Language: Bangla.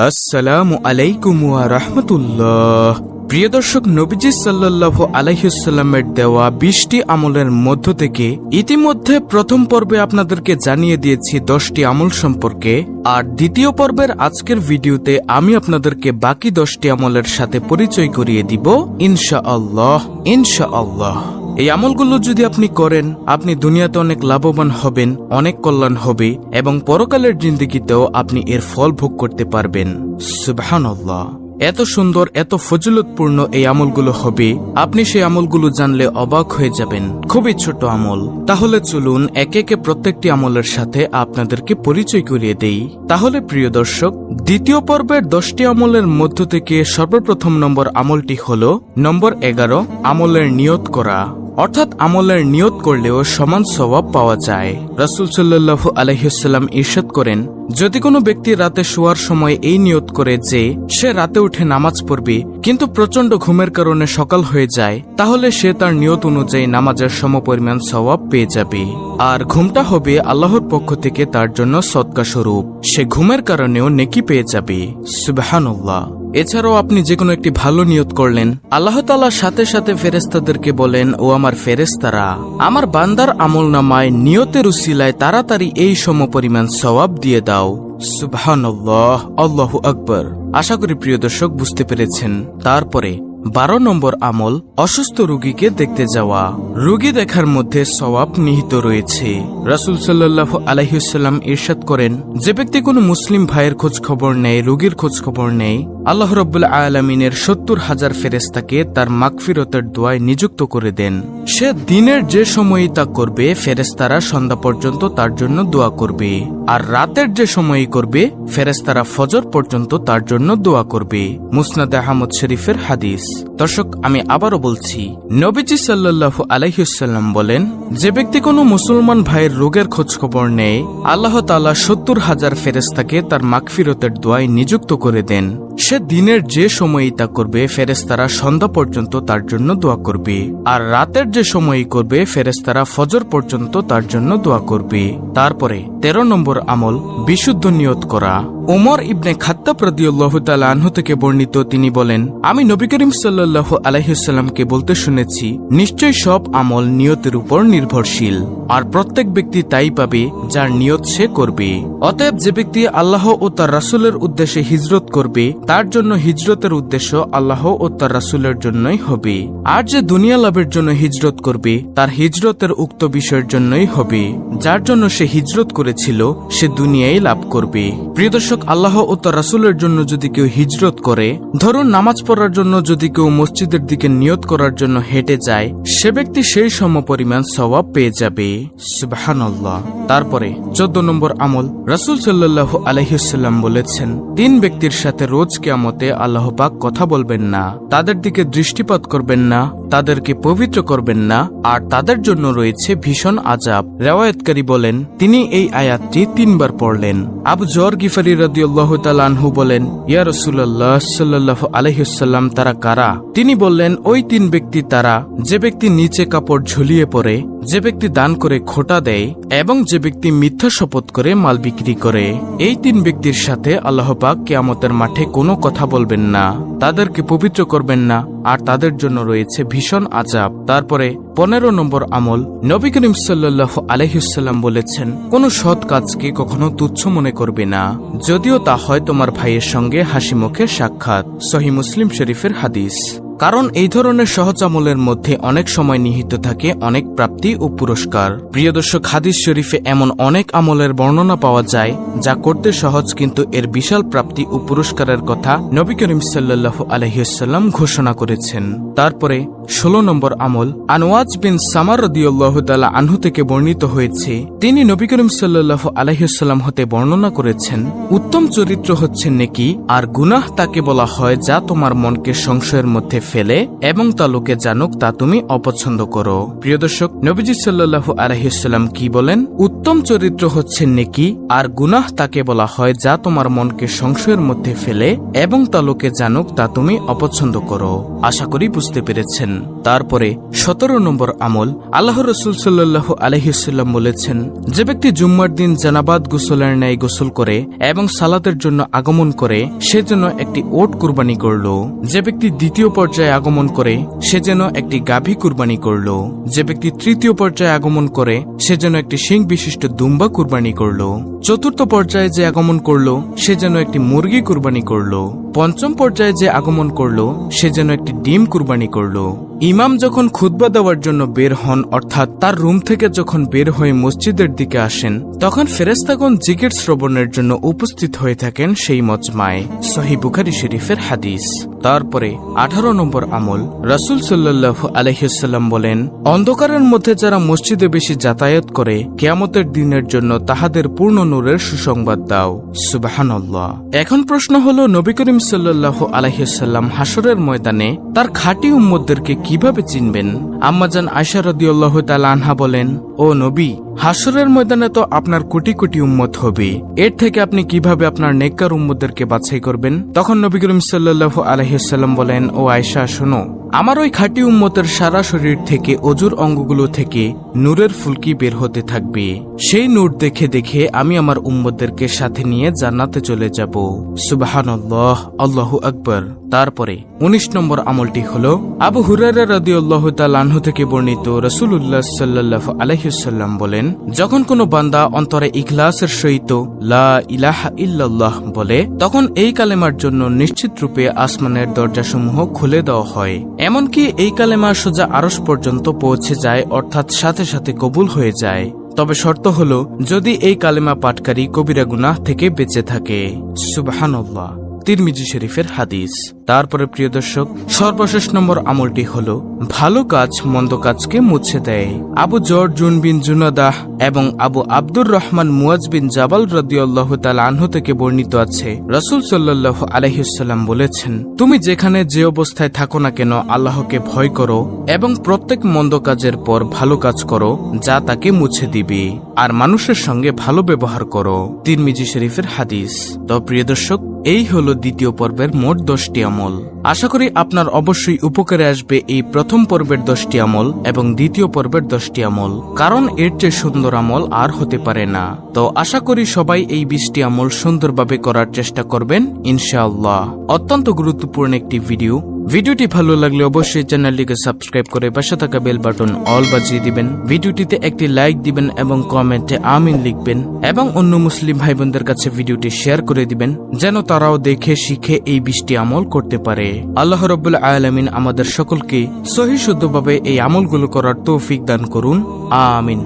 আসসালামু আলাইকুম ওয়া রাহমাতুল্লাহ। প্রিয় দর্শক, নবীজি সাল্লাল্লাহু আলাইহি ওয়াসাল্লামের দেওয়া 20টি আমলের মধ্য থেকে ইতিমধ্যে প্রথম পর্বে আপনাদেরকে জানিয়ে দিয়েছি 10টি আমল সম্পর্কে, আর দ্বিতীয় পর্বের আজকের ভিডিওতে আমি আপনাদেরকে বাকি 10টি আমলের সাথে পরিচয় করিয়ে দিব ইনশাআল্লাহ। ইনশাআল্লাহ এই আমলগুলো যদি আপনি করেন, আপনি দুনিয়াতে অনেক লাভবান হবেন, অনেক কল্যাণ হবে এবং পরকালের জিন্দেগিতেও আপনি এর ফল ভোগ করতে পারবেন। সুবহানাল্লাহ। এত সুন্দর, এত ফজিলতপূর্ণ এই আমলগুলো হবে, আপনি সেই আমলগুলো জানলে অবাক হয়ে যাবেন। খুবই ছোট আমল। তাহলে চলুন একে একে প্রত্যেকটি আমলের সাথে আপনাদেরকে পরিচয় করিয়ে দেই। তাহলে প্রিয় দর্শক, দ্বিতীয় পর্বের 10টি আমলের মধ্য থেকে সর্বপ্রথম নম্বর আমলটি হল নম্বর 11, আমলের নিয়ত করা। অর্থাৎ আমলের নিয়ত করলেও সমান সওয়াব পাওয়া যায়। রাসূল সাল্লাল্লাহু আলাইহি ওয়াসাল্লাম ইরশাদ করেন, যদি কোনো ব্যক্তি রাতে শোয়ার সময় এই নিয়ত করে যে সে রাতে উঠে নামাজ পড়বে, কিন্তু প্রচন্ড ঘুমের কারণে সকাল হয়ে যায়, তাহলে সে তার নিয়ত অনুযায়ী নামাজের সমপরিমাণ সওয়াব পেয়ে যাবে। আর ঘুমটা হবে আল্লাহর পক্ষ থেকে তার জন্য সদকা স্বরূপ। সে ঘুমের কারণেও নেকি পেয়ে যাবে। সুবহানাল্লাহ। এছাড়াও আপনি যে কোনো একটি ভালো নিয়ত করলেন, আল্লাহ তাআলা সাথে সাথে ফেরেশতাদেরকে বলেন, ও আমার ফেরেশতারা, আমার বান্দার আমলনামায় নিয়তের উসিলায় তাড়াতাড়ি এই সমপরিমাণ সওয়াব দিয়ে দাও। সুবহানাল্লাহ, আল্লাহু আকবার। আশা করি প্রিয় দর্শক বুঝতে পেরেছেন। তারপরে 12 নম্বর আমল, অসুস্থ রোগীকে দেখতে যাওয়া। রোগী দেখার মধ্যে সওয়াব নিহিত রয়েছে। রাসূল সাল্লাল্লাহু আলাইহি ওয়াসাল্লাম ইরশাদ করেন, যে ব্যক্তি কোনো মুসলিম ভাইয়ের খোঁজ খবর নেয়, রোগীর খোঁজ খবর নেয়, আল্লাহ রাব্বুল আলামিনের 70,000 ফেরেশতাকে তার মাগফিরতের দোয়ায় নিযুক্ত করে দেন। সে দিনের যে সময়ই তা করবে, ফেরেশতারা সন্ধ্যা পর্যন্ত তার জন্য দোয়া করবে। আর রাতের যে সময়ই করবে, ফেরেশতারা ফজর পর্যন্ত তার জন্য দোয়া করবে। মুসনাদ আহমদ শরীফের হাদিস। দর্শক, আমি আবারও বলছি, নবীজি সাল্লাল্লাহু আলাইহি ওয়াসাল্লাম বলেন, যে ব্যক্তি কোনো মুসলমান ভাইয়ের রোগের খোঁজ খবর নেয়, আল্লাহ তাআলা 70,000 ফেরেশতাকে তার মাগফিরতের দোয়ায় নিযুক্ত করে দেন। সে দিনের যে সময়ই তা করবে, ফেরেশতারা সন্ধ্যা পর্যন্ত তার জন্য দোয়া করবে। আর রাতের যে সময়ই করবে, ফেরেশতারা ফজর পর্যন্ত তার জন্য দোয়া করবে। তারপরে 13 নম্বর আমল, বিশুদ্ধ নিয়ত করা। ওমর ইবনে খাত্তাব রাদিয়াল্লাহু তাআলা আনহু থেকে বর্ণিত, তিনি বলেন, আমি নবী করিম সাল্লাল্লাহু আলাইহি ওয়াসাল্লামকে বলতে শুনেছি, নিশ্চয় সব আমল নিয়তের উপর নির্ভরশীল, আর প্রত্যেক ব্যক্তি তাই পাবে যার নিয়ত সে করবে। অতএব যে ব্যক্তি আল্লাহ ও তার রাসূলের উদ্দেশ্যে হিজরত করবে, তার জন্য হিজরতের উদ্দেশ্য আল্লাহ ও তার রাসূলের জন্যই হবে। আর যে দুনিয়া লাভের জন্য হিজরত করবে, তার হিজরতের উক্ত বিষয়ের জন্যই হবে। যার জন্য সে হিজরত করেছিল, সে দুনিয়ায় লাভ করবে। প্রিয় দর্শক, আল্লাহ ও তার রাসূলের জন্য যদি কেউ হিজরত করে, ধরুন নামাজ পড়ার জন্য যদি কেউ মসজিদের দিকে নিয়ত করার জন্য হেঁটে যায়, সে ব্যক্তি সেই সমপরিমাণ সওয়াব পেয়ে যাবে। সুবহানাল্লাহ। তারপরে 14 নম্বর আমল, রাসূল সাল্লাল্লাহু আলাইহি ওয়াসাল্লাম বলেছেন, 3 ব্যক্তির সাথে রোজ কিয়ামতে আল্লাহ পাক কথা বলবেন না, তাদের দিকে দৃষ্টিপাত করবেন না, তাদেরকে পবিত্র করবেন না, আর তাদের জন্য রয়েছে ভীষণ আযাব। রিওয়ায়াতকারী বলেন, তিনি এই আয়াতটি 3 বার পড়লেন। আবু যর গিফারি রাদিয়াল্লাহু তাআলা আনহু বলেন, ইয়া রাসূলুল্লাহ সাল্লাল্লাহু আলাইহি ওয়াসাল্লাম, তারা কারা? তিনি বললেন, ওই 3 ব্যক্তি তারা, যে ব্যক্তি নিচে কাপড় ঝুলিয়ে পড়ে, যে ব্যক্তি দান করে খোঁটা দেয়, এবং যে ব্যক্তি মিথ্যা শপথ করে মাল বিক্রি করে। এই 3 ব্যক্তির সাথে আল্লাহ পাক কিয়ামতের মাঠে কোনো কথা বলবেন না, তাদেরকে পবিত্র করবেন না, আর তাদের জন্য রয়েছে ভীষণ আযাব। তারপরে 15 নম্বর আমল, নবী করিম সাল্লাল্লাহু আলাইহি ওয়াসাল্লাম বলেছেন, কোন সৎ কাজকে কখনো তুচ্ছ মনে করবে না, যদিও তা হয় তোমার ভাইয়ের সঙ্গে হাসি মুখে সাক্ষাৎ। সহিহ মুসলিম শরীফের হাদিস। কারণ এই ধরনের সহজ আমলের মধ্যে অনেক সময় নিহিত থাকে অনেক প্রাপ্তি ও পুরস্কার। প্রিয় দর্শক, হাদিস শরীফে এমন অনেক আমলের বর্ণনা পাওয়া যায় যা করতে সহজ, কিন্তু এর বিশাল প্রাপ্তি ও পুরস্কারের কথা নবী করিম সাল্লাল্লাহু আলাইহি ওয়াসাল্লাম ঘোষণা করেছেন। তারপরে 16 নম্বর আমল, আনওয়াজ বিন সামার রাদিয়াল্লাহু তাআলা আনহু থেকে বর্ণিত হয়েছে, তিনি নবী করিম সাল্লাল্লাহু আলাইহি ওয়াসাল্লাম হতে বর্ণনা করেছেন, উত্তম চরিত্র হচ্ছে নেকি, আর গুনাহ তাকে বলা হয় যা তোমার মনকে সংশয়ের মধ্যে ফেলে এবং তা লোকে জানুক তা তুমি অপছন্দ করো। প্রিয় দর্শক, নবীজি সাল্লাল্লাহু আলাইহি ওয়াসাল্লাম কি বলেন? উত্তম চরিত্র হচ্ছে নেকি, আর গুনাহ তাকে বলা হয় যা তোমার মনকে সংশয়ের মধ্যে ফেলে এবং তা লোকে জানুক তা তুমি অপছন্দ করো। আশা করি বুঝতে পেরেছেন। তারপরে 17 নম্বর আমল, আল্লাহ রাসূল সাল্লাল্লাহু আলাইহি ওয়াসাল্লাম বলেছেন, যে ব্যক্তি জুম্মার দিন জানাবাত গোসলের ন্যায় গোসল করে এবং সালাতের জন্য আগমন করে সে যেন একটি ওট কুরবানি করল। যে ব্যক্তি দ্বিতীয় পর্যায়ে আগমন করে সে যেন একটি গাভী কুরবানি করল। যে ব্যক্তি তৃতীয় পর্যায়ে আগমন করে সে যেন একটি শিং বিশিষ্ট দুম্বা কুরবানি করল। চতুর্থ পর্যায়ে যে আগমন করল সে যেন একটি মুরগি কুরবানি করল। পঞ্চম পর্যায়ে যে আগমন করল সে যেন একটি ডিম কুরবানি করল। ইমাম যখন খুতবা দেওয়ার জন্য বের হন, অর্থাৎ তার রুম থেকে যখন বের হয়ে মসজিদের দিকে আসেন, তখন ফেরেশতাগণ জিকির শ্রবণের জন্য উপস্থিত হয়ে থাকেন সেই মজমায়। সহিহ বুখারী শরীফের হাদিস। তারপরে 18 নম্বর আমল, রাসূল সাল্লাল্লাহু আলাইহি ওয়াসাল্লাম বলেন, অন্ধকারের মধ্যে যারা মসজিদে বেশি যাতায়াত করে কিয়ামতের দিনের জন্য তাহাদের পূর্ণ নূরের সুসংবাদ দাও। সুবহানাল্লাহ। এখন প্রশ্ন হলো, নবী করিম সাল্লাল্লাহু আলাইহি ওয়াসাল্লাম হাসরের ময়দানে তার খাঁটি উম্মতদেরকে কিভাবে চিনবেন? আম্মাজান আয়েশা রাদিয়াল্লাহু তাআলা আনহা বলেন, ও নবী, হাসরের ময়দানে তো আপনার কোটি কোটি উম্মত হবে, এর থেকে আপনি কিভাবে আপনার নেককার উম্মতদেরকে বাছাই করবেন? তখন নবী করিম সাল্লাল্লাহু আলাইহি ওয়াসাল্লাম বলেন, ও আয়েশা, শোনো, আমার ওই খাঁটি উম্মতের সারা শরীর থেকে অজুর অঙ্গগুলো থেকে নূরের ফুলকি বের হতে থাকবে। সেই নূর দেখে দেখে আমি আমার উম্মতদেরকে সাথে নিয়ে জান্নাতে চলে যাব। সুবহানাল্লাহ, আল্লাহু আকবার। তারপরে 19 নম্বর আমলটি হলো, আবু হুরায়রা রাদিয়াল্লাহু তাআলা আনহু থেকে বর্ণিত, রাসূলুল্লাহ সাল্লাল্লাহু আলাইহি ওয়াসাল্লাম বলেন, যখন কোনো বান্দা অন্তরে ইখলাসের সহিত লা ইলাহা ইল্লাল্লাহ বলে, তখন এই কালেমার জন্য নিশ্চিত রূপে আসমানের দরজাসমূহ খুলে দেওয়া হয়। এমনকি এই কালেমা সোজা আরশ পর্যন্ত পৌঁছে যায়, অর্থাৎ সাথে সাথে কবুল হয়ে যায়। তবে শর্ত হলো যদি এই কালেমা পাঠকারী কবিরা গুনাহ থেকে বেঁচে থাকে। সুবহানাল্লাহ। তিরমিজি শরীফের হাদিস। তারপরে প্রিয় দর্শক, সর্বশেষ নম্বর আমলটি হলো ভালো কাজ মন্দ কাজকে মুছে দেয়। আবু জুন বিন জুনাদাহ এবং আবু আব্দুর রহমান মুয়াজ বিন জাবাল রাদিয়াল্লাহু তাআলা আনহু থেকে বর্ণিত আছে, রাসূল সাল্লাল্লাহু আলাইহি ওয়াসাল্লাম বলেছেন, তুমি যেখানে যে অবস্থায় থাকো না কেন আল্লাহকে ভয় করো এবং প্রত্যেক মন্দ কাজের পর ভালো কাজ করো যা তাকে মুছে দিবে, আর মানুষের সঙ্গে ভালো ব্যবহার করো। তিরমিজি শরীফের হাদিস। তো প্রিয় দর্শক, এই হলো দ্বিতীয় পর্বের মোট 10টি আমল। আশা করি আপনার অবশ্যই উপকারে আসবে এই প্রথম পর্বের 10টি আমল এবং দ্বিতীয় পর্বের 10টি আমল, কারণ এর চেয়ে সুন্দর আমল আর হতে পারে না। তো আশা করি সবাই এই 20টি আমল সুন্দরভাবে করার চেষ্টা করবেন ইনশাআল্লাহ। অত্যন্ত গুরুত্বপূর্ণ একটি ভিডিওটি ভালো লাগলে অবশ্যই চ্যানেলটিকে সাবস্ক্রাইব করে পাশে থাকা বেল বাটন অল বাজিয়ে দিবেন। ভিডিওটিতে একটি লাইক দিবেন এবং কমেন্টে আমিন লিখবেন এবং অন্য মুসলিম ভাই বোনদের কাছে ভিডিওটি শেয়ার করে দিবেন যেন তারাও দেখে শিখে এই 20টি আমল করতে পারে। আল্লাহ রাব্বুল আলামিন আমাদের সকলকে সহিহ শুদ্ধভাবে এই আমলগুলো করার তৌফিক দান করুন। আমিন।